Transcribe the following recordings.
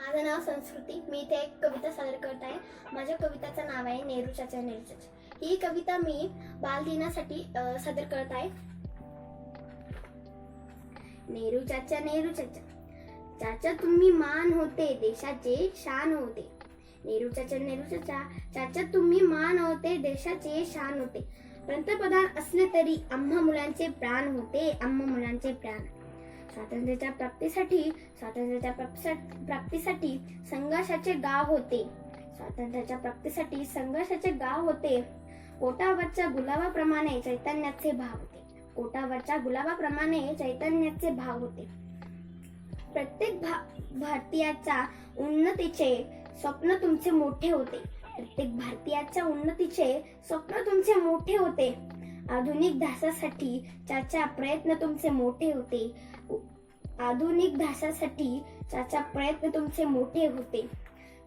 माझं नाव संस्कृती. मी इथे एक कविता सादर करत आहे. माझ्या कविताचं नाव आहे नेहरू चाचा नेहरू चाचा. ही कविता मी बालदिनासाठी सादर करत आहे. नेहरू चाचा नेहरू चाचा, चाचा तुम्ही मान होते, देशाचे शान होते. नेहरू चाचा नेहरू चाचा, चाचा तुम्ही मान होते, देशाचे शान होते. पंतप्रधान असले तरी आम्हा मुलांचे प्राण होते, आम्हा मुलांचे प्राण. स्वातंत्र्याच्या प्राप्तीसाठी संघर्षाचे गाव होते. स्वातंत्र्याच्या प्राप्तीसाठी संघर्षाचे गाव होते. कोटावरच्या गुलाबाप्रमाणे चैतन्याचे भाव होते. कोटावरच्या गुलाबाप्रमाणे चैतन्याचे भाव होते. प्रत्येक भारतीयाच्या उन्नतीचे स्वप्न तुमचे मोठे होते. प्रत्येक भारतीयाच्या उन्नतीचे स्वप्न तुमचे मोठे होते. आधुनिक ध्यासासाठी चाचा प्रयत्न तुमचे मोठे होते. आधुनिक ध्यासासाठी चाचा प्रयत्न तुमचे मोठे होते.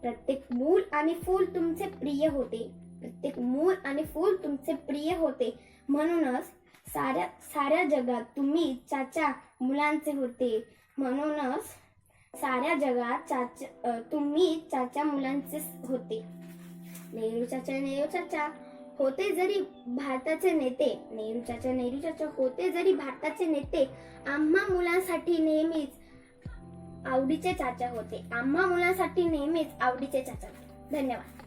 प्रत्येक मूल आणि फूल तुमचे प्रिय होते. प्रत्येक मूल आणि फूल तुमचे प्रिय होते. म्हणूनच साऱ्या जगात तुम्ही चाचा मुलांचे होते. म्हणूनच साऱ्या जगात तुम्ही चाचा मुलांचे होते. नेहरू चाचा नेहरू चाचा होते जरी भारताचे नेते. नेहरू चाचा नेहरू चाचा होते जरी भारताचे नेते. आम्हा मुलांसाठी नेहमीच आवडीचे चाचा होते. आम्हा मुलांसाठी नेहमीच आवडीचे चाचा होते. धन्यवाद.